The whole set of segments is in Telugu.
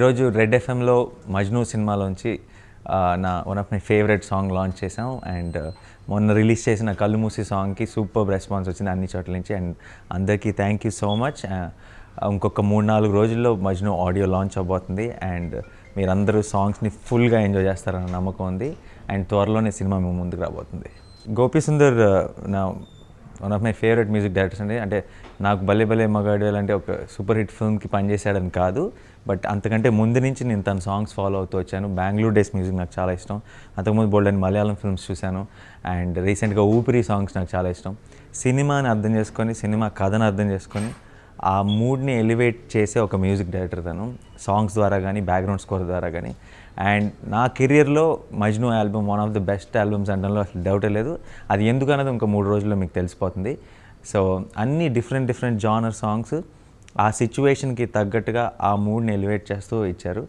ఈరోజు రెడ్ ఎఫ్ఎంలో మజ్ను సినిమాలోంచి one of my favourite song launch చేసాం. అండ్ మొన్న రిలీజ్ చేసిన కళ్ళు మూసి సాంగ్కి సూపర్ రెస్పాన్స్ వచ్చింది అన్ని చోట్ల నుంచి. అండ్ అందరికీ థ్యాంక్ యూ సో మచ్. ఇంకొక 3-4 రోజుల్లో మజ్ను ఆడియో లాంచ్ అవబోతుంది. అండ్ మీరందరూ సాంగ్స్ని ఫుల్గా ఎంజాయ్ చేస్తారన్న నమ్మకం ఉంది. అండ్ త్వరలోనే సినిమా మేము ముందుకు రాబోతుంది. గోపీ సుందర్ నా one of my favourite music directors అండి. అంటే నాకు భలే భలే మగాడు అంటే ఒక సూపర్ హిట్ ఫిల్మ్కి పనిచేశాడని కాదు, బట్ అంతకంటే ముందు నుంచి నేను తన సాంగ్స్ ఫాలో అవుతూ వచ్చాను. బెంగళూరు డేస్ మ్యూజిక్ నాకు చాలా ఇష్టం. అంతకుముందు బోల్డెన్ మలయాళం ఫిల్మ్స్ చూశాను. అండ్ రీసెంట్గా ఊపిరి సాంగ్స్ నాకు చాలా ఇష్టం. సినిమాని అర్థం చేసుకొని, సినిమా కథను అర్థం చేసుకొని ఆ మూడ్ని ఎలివేట్ చేసే ఒక మ్యూజిక్ డైరెక్టర్ తను, సాంగ్స్ ద్వారా కానీ బ్యాక్గ్రౌండ్ స్కోర్ ద్వారా కానీ. అండ్ నా కెరియర్లో Majnu album one of the best albums అనడంలో అసలు డౌటే లేదు. అది ఎందుకు అన్నది ఇంకా 3 రోజుల్లో మీకు తెలిసిపోతుంది. సో అన్ని డిఫరెంట్ జానర్ సాంగ్స్ ఆ సిచ్యువేషన్కి తగ్గట్టుగా ఆ మూడ్ని ఎలివేట్ చేస్తూ ఇచ్చారు.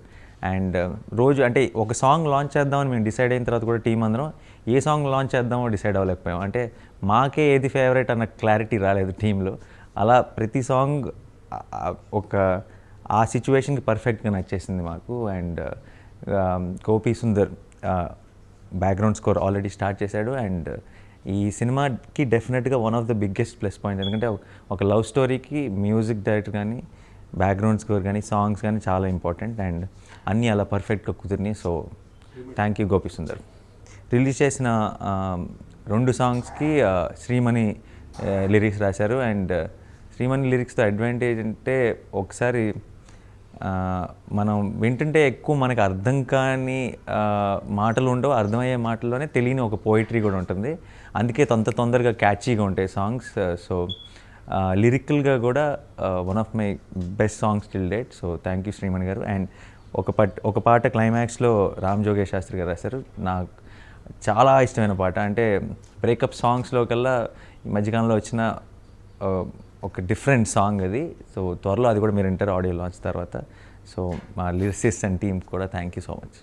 అండ్ రోజు అంటే ఒక సాంగ్ లాంచ్ చేద్దామని మేము డిసైడ్ అయిన తర్వాత కూడా టీం అందరం ఏ సాంగ్ లాంచ్ చేద్దామో డిసైడ్ అవ్వలేకపోయాం. అంటే మాకే ఏది ఫేవరెట్ అన్న క్లారిటీ రాలేదు టీంలో. అలా ప్రతి సాంగ్ ఒక ఆ సిచ్యువేషన్కి పర్ఫెక్ట్గా నచ్చేసింది మాకు. And Gopi Sundar background score already start చేశాడు. అండ్ ఈ సినిమాకి డెఫినెట్గా one of the biggest plus point, ఎందుకంటే ఒక లవ్ స్టోరీకి మ్యూజిక్ డైరెక్టర్ కానీ బ్యాక్గ్రౌండ్ స్కోర్ కానీ సాంగ్స్ కానీ చాలా ఇంపార్టెంట్. అండ్ అన్నీ అలా పర్ఫెక్ట్గా కుదిరినాయి. So thank you Gopi Sundar. Release చేసిన 2 సాంగ్స్కి శ్రీమణి లిరిక్స్ రాశారు. అండ్ శ్రీమణి లిరిక్స్తో అడ్వాంటేజ్ అంటే ఒకసారి మనం వింటుంటే ఎక్కువ మనకు అర్థం కాని మాటలు ఉండవు, అర్థమయ్యే మాటల్లోనే తెలియని ఒక పోయిటరీ కూడా ఉంటుంది. అందుకే తొందరగా క్యాచీగా ఉంటాయి సాంగ్స్. సో లిరికల్గా కూడా one of my best songs till date. So thank you Shreemani గారు. అండ్ ఒక పాట క్లైమాక్స్లో రామ్ జోగేష్ శాస్త్రి గారు రాశారు. నాకు చాలా ఇష్టమైన పాట. అంటే బ్రేకప్ సాంగ్స్లో కల్లా ఈ మధ్యకాలంలో వచ్చిన ఒక డిఫరెంట్ సాంగ్ అది. సో త్వరలో అది కూడా మీరు వింటారు ఆడియో లాంచ్ తర్వాత. సో మా లిరిసిస్ట్ అండ్ టీమ్ కూడా థ్యాంక్ యూ సో మచ్.